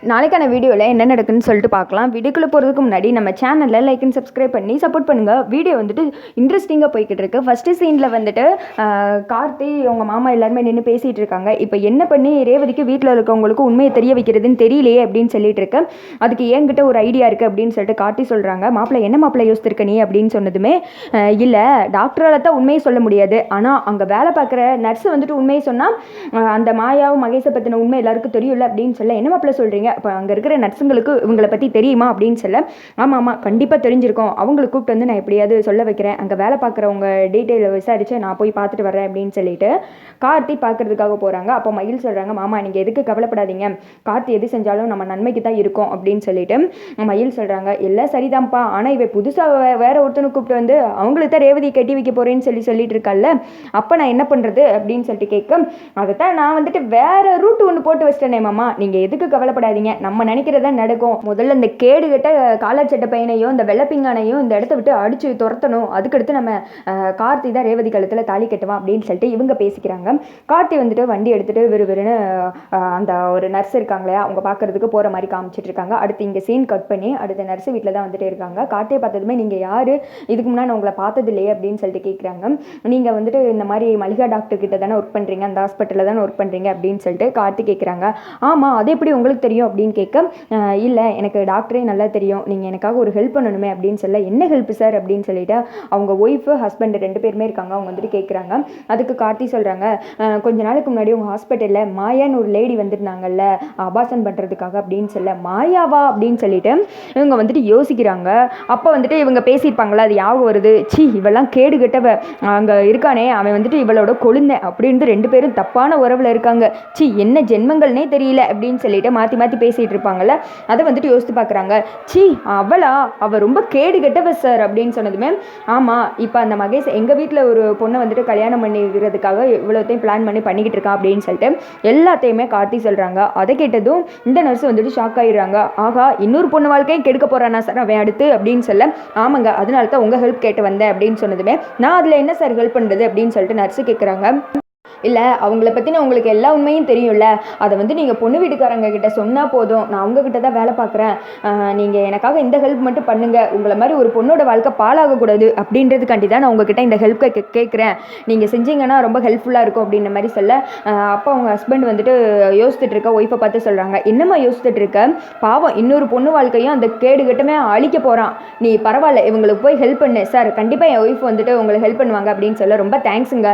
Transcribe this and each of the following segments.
நாளைக்கான வீடியோவில் என்ன நடக்குன்னு சொல்லிட்டு பார்க்கலாம். வீடியோக்குள்ளே போகிறதுக்கு முன்னாடி நம்ம சேனலில் லைக் அண்ட் சப்ஸ்கிரைப் பண்ணி சப்போர்ட் பண்ணுங்கள். வீடியோ வந்துட்டு இன்ட்ரெஸ்டிங்காக போய்கிட்டு இருக்கு. ஃபஸ்ட்டு சீனில் வந்துட்டு கார்த்தி அவங்க மாமா எல்லாருமே நின்று பேசிகிட்டு இருக்காங்க. இப்போ என்ன பண்ணி ரேவதிக்கு வீட்டில் இருக்கவங்களுக்கு உண்மையை தெரிய வைக்கிறதுன்னு தெரியலையே அப்படின்னு சொல்லிட்டு இருக்கு. அதுக்கு என்கிட்ட ஒரு ஐடியா இருக்குது அப்படின்னு சொல்லிட்டு கார்த்தி சொல்கிறாங்க. மாப்பிள்ளை என்ன மாப்பிள்ளை யோசிச்சிருக்க நீ அப்படின்னு சொன்னதுமே, இல்லை டாக்டரால் தான் உண்மையை சொல்ல முடியாது, ஆனால் அங்கே வேலை பார்க்குற நர்ஸு வந்துட்டு உண்மையை சொன்னால் அந்த மாயாவும் மகேஷை பற்றின உண்மை எல்லாருக்கும் தெரியும்ல அப்படின்னு சொல்ல, என்ன மாப்பிள்ளை சொல்கிறீங்க, இப்போ அங்கே இருக்கிற நர்ஸுங்களுக்கு இவங்களை பற்றி தெரியுமா அப்படின்னு சொல்ல, ஆமாம் கண்டிப்பாக தெரிஞ்சிருக்கோம், அவங்களுக்கு கூப்பிட்டு வந்து நான் எப்படியாவது சொல்ல வைக்கிறேன், அங்கே வேலை பார்க்குறவங்க டீட்டெயிலை விசாரித்து நான் போய் பார்த்துட்டு வரேன் அப்படின்னு சொல்லிட்டு கார்த்தி பார்க்குறதுக்காக போகிறாங்க. அப்போ மயில் சொல்கிறாங்க, மாமா நீங்கள் எதுக்கு கவலைப்படாதீங்க, கார்த்தி எது செஞ்சாலும் நம்ம நன்மைக்கு தான் இருக்கும் அப்படின்னு சொல்லிட்டு மயில் சொல்கிறாங்க. எல்லாம் சரிதான்ப்பா, ஆனால் இவ புதுசாக வேற ஒருத்தனை கூப்பிட்டு வந்து அவங்களுக்கு தான் ரேவதி கட்டி வைக்க போகிறேன்னு சொல்லிட்டு இருக்கால, அப்போ நான் என்ன பண்ணுறது அப்படின்னு சொல்லிட்டு கேட்க, அதை தான் நான் வந்துட்டு வேற ரூட் ஒன்று போட்டு வச்சிட்டேனே மாமா, நீங்கள் எதுக்கு கவலைப்படாதீங்க, நம்ம நினைக்கிறதா நடக்கும், முதல்ல இந்த கேடு கட்ட காலர் சட்டை பையனையும் இந்த வெள்ளப்பிங்கானையும் இந்த இடத்த விட்டு அடிச்சு துரத்தணும், அதுக்கடுத்து நம்ம கார்த்தி தான் ரேவதி கழுத்தில் தாலி கட்டுவான் அப்படின்னு சொல்லிட்டு இவங்க பேசிக்கிறாங்க. கார்த்தி வந்துட்டு வண்டி எடுத்துட்டு விறுவிறுன்னு அந்த ஒரு நர்ஸ் இருக்காங்களே அவங்க பார்க்கறதுக்கு போகிற மாதிரி காமிச்சிட்டு இருக்காங்க. அடுத்து இங்கே சீன் கட் பண்ணி அடுத்த நர்ஸ் வீட்டில் தான் வந்துட்டு இருக்காங்க. கார்த்தியை பார்த்ததுமே நீங்கள் யார், இதுக்கு முன்னாடி உங்களை பார்த்தது இல்லையே அப்படின்னு சொல்லிட்டு கேட்குறாங்க. நீங்கள் வந்துட்டு இந்த மாதிரி மல்லிகா டாக்டர் கிட்ட தானே ஒர்க் பண்ணுறீங்க, அந்த ஹாஸ்பிட்டலில் தானே ஒர்க் பண்ணுறீங்க அப்படின்னு சொல்லிட்டு கார்த்தி கேட்குறாங்க. ஆமாம், அது எப்படி உங்களுக்கு தெரியும் அப்படின்னு கேட்க, இல்லை எனக்கு டாக்டரே நல்லா தெரியும், நீங்கள் எனக்காக ஒரு ஹெல்ப் பண்ணணுமே அப்படின்னு சொல்ல, என்ன ஹெல்ப் சார் அப்படின்னு சொல்லிட்டு அவங்க ஒய்ஃபு ஹஸ்பண்ட் 2 பேருமே இருக்காங்க. அவங்க வந்துட்டு கேட்குறாங்க. அதுக்கு கார்த்தி சொல்கிறாங்க, கொஞ்ச நாளுக்கு முன்னாடி உங்கள் ஹாஸ்பிட்டலில் மாயான்னு ஒரு லேடி வந்துருந்தாங்கல்ல அபாசன் பண்ணுறதுக்காக அப்படின்னு சொல்ல, மாயாவா அப்படின்னு சொல்லிட்டு இவங்க வந்துட்டு யோசிக்கிறாங்க. அப்போ வந்துட்டு இவங்க பேசியிருப்பாங்களா, அது ஞாபகம் வருது, சி இவெல்லாம் கேடு கெட்டவ, அங்கே இருக்கானே அவன் வந்துட்டு இவளோட கொழுந்த அப்படின்ட்டு 2 பேரும் தப்பான உறவில் இருக்காங்க, சி என்ன ஜென்மங்கள்னே தெரியல அப்படின்னு சொல்லிட்டு மாற்றி மாற்றி பேசிகிட்டு இருப்பாங்கல்ல, அதை வந்துட்டு யோசித்து பார்க்குறாங்க. சி அவள் ரொம்ப கேடு கெட்டவ சார் அப்படின்னு சொன்னதுமே, ஆமாம் இப்போ அந்த மகேஷ் எங்கள் வீட்டில் ஒரு பொண்ணை வந்துட்டு கல்யாணம் பண்ணிக்கிறதுக்காக இவ்வளோத்தையும் பிளான் பண்ணிக்கிட்டு இருக்கா அப்படின்னு சொல்லிட்டு எல்லாத்தையுமே கார்த்தி சொல்கிறாங்க. அதை கேட்டதும் இந்த நர்ஸ் வந்துட்டு ஷாக் ஆகிடுறாங்க. ஆகா, இன்னொரு பொண்ணு வாழ்க்கையும் கெடுக்க போகிறானா சார் அவன் அடுத்து அப்படின்னு சொல்ல, ஆமாங்க அதனால தான் உங்கள் ஹெல்ப் கேட்டு வந்தேன் அப்படின்னு சொன்னதுமே, நான் அதில் என்ன சார் ஹெல்ப் பண்ணுறது அப்படின்னு சொல்லிட்டு நர்ஸு கேட்குறாங்க. இல்லை அவங்கள பற்றின உங்களுக்கு எல்லா உண்மையும் தெரியும்ல, அதை வந்து நீங்கள் பொண்ணு வீட்டுக்காரங்க கிட்ட சொன்னால் போதும், நான் உங்ககிட்ட தான் வேலை பார்க்குறேன், நீங்கள் எனக்காக இந்த ஹெல்ப் மட்டும் பண்ணுங்கள், உங்களை மாதிரி ஒரு பொண்ணோட வாழ்க்கை பாழாகக்கூடாது அப்படின்றதுக்காண்டி தான் நான் உங்ககிட்ட இந்த ஹெல்ப் கேட்குறேன், நீங்கள் செஞ்சீங்கன்னா ரொம்ப ஹெல்ப்ஃபுல்லாக இருக்கும் அப்படின்ற மாதிரி சொல்ல, அப்போ அவங்க ஹஸ்பண்ட் வந்துட்டு யோசிச்சுட்டு இருக்க ஒய்ஃபை பார்த்து சொல்கிறாங்க, என்னம்மா யோசிச்சுட்டு இருக்க, பாவம் இன்னொரு பொண்ணு வாழ்க்கையும் அந்த கேடு கட்டமே அழிக்க போகிறான், நீ பரவாயில்ல இவங்களுக்கு போய் ஹெல்ப் பண்ணு, சார் கண்டிப்பாக என் ஒய்ஃப் வந்துட்டு உங்களுக்கு ஹெல்ப் பண்ணுவாங்க அப்படின்னு சொல்ல, ரொம்ப தேங்க்ஸுங்க,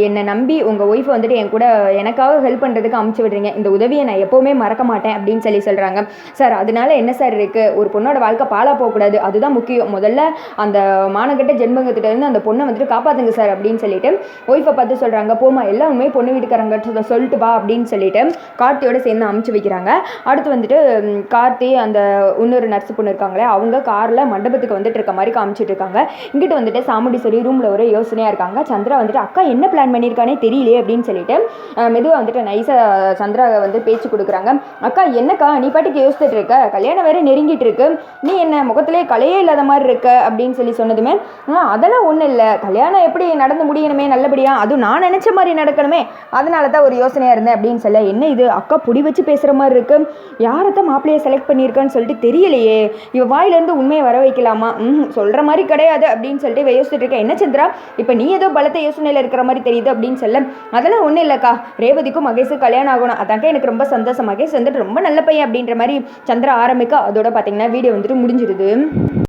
என்னை நம்பி உங்கள் ஒய்ஃப் வந்துட்டு என் கூட எனக்காக ஹெல்ப் பண்ணுறதுக்கு அமுச்சு விடுறீங்க, இந்த உதவியை நான் எப்போவுமே மறக்க மாட்டேன் அப்படின்னு சொல்கிறாங்க. சார் அதனால என்ன சார் இருக்குது, ஒரு பொண்ணோட வாழ்க்கை பாழா போகக்கூடாது, அதுதான் முக்கியம், முதல்ல அந்த மானகட்ட ஜென்மங்கத்திட்ட இருந்து அந்த பொண்ணை வந்துட்டு காப்பாற்றுங்க சார் அப்படின்னு சொல்லிட்டு ஒய்ஃபை பார்த்து சொல்கிறாங்க. போமா எல்லாம் உண்மையை பொண்ணு வீட்டுக்காரங்க சொல்லிட்டு வா அப்படின்னு சொல்லிட்டு கார்த்தியோட சேர்ந்து அமுச்சு வைக்கிறாங்க. அடுத்து வந்துட்டு கார்த்தி அந்த இன்னொரு நர்ஸ் பொண்ணு இருக்காங்களே அவங்க காரில் மண்டபத்துக்கு வந்துட்டு இருக்க மாதிரி காமிச்சிட்டு இருக்காங்க. இங்கிட்டு வந்துட்டு சாமுண்டீஸ்வரி ரூமில் ஒரு யோசனையாக இருக்காங்க. சந்திரா வந்துட்டு அக்கா என்ன பிளான் பண்ணியிருக்கானே தெரியலையே அப்படின்னு சொல்லிட்டு மெதுவாக வந்துட்டு நைஸாக சந்திரா வந்து பேச்சு கொடுக்குறாங்க. அக்கா என்னக்கா நீ பாட்டுக்கு யோசிச்சுட்டு இருக்க, கல்யாணம் வேற நெருங்கிட்டு இருக்கு, நீ என்ன முகத்திலே கலையே இல்லாத மாதிரி இருக்க அப்படின்னு சொன்னதுமே, அதெல்லாம் ஒன்றும் இல்லை, கல்யாணம் எப்படி நடந்து முடியணுமே நல்லபடியாக, அதுவும் நான் நினச்ச மாதிரி நடக்கணுமே, அதனால தான் ஒரு யோசனையாக இருந்தேன் அப்படின்னு சொல்ல, என்ன இது அக்கா புடி வச்சு பேசுகிற மாதிரி இருக்கு, யாரைத்தான் மாப்பிள்ளையை செலக்ட் பண்ணியிருக்கான்னு சொல்லிட்டு தெரியலையே, இவ வாயிலேருந்து உண்மையை வர வைக்கலாமா, சொல்கிற மாதிரி கிடையாது அப்படின்னு சொல்லிட்டு யோசிச்சுட்டு இருக்கேன். என்ன சந்திரா இப்போ நீ ஏதோ பலத்த யோசனையில் இருக்கிற மாதிரி தெரியுது அப்படின்னு சொல்ல, அதெல்லாம் ஒன்றும் இல்லைக்கா, ரேவதிக்கும் மகேஷுக்கும் கல்யாணம் ஆகணும், அதாக்கா எனக்கு ரொம்ப சந்தோஷம், மகேஷ் வந்துட்டு ரொம்ப நல்ல பையன் அப்படின்ற மாதிரி சந்திரா ஆரம்பிக்க, அதோட பார்த்தீங்கன்னா வீடியோ வந்துட்டு முடிஞ்சிருது.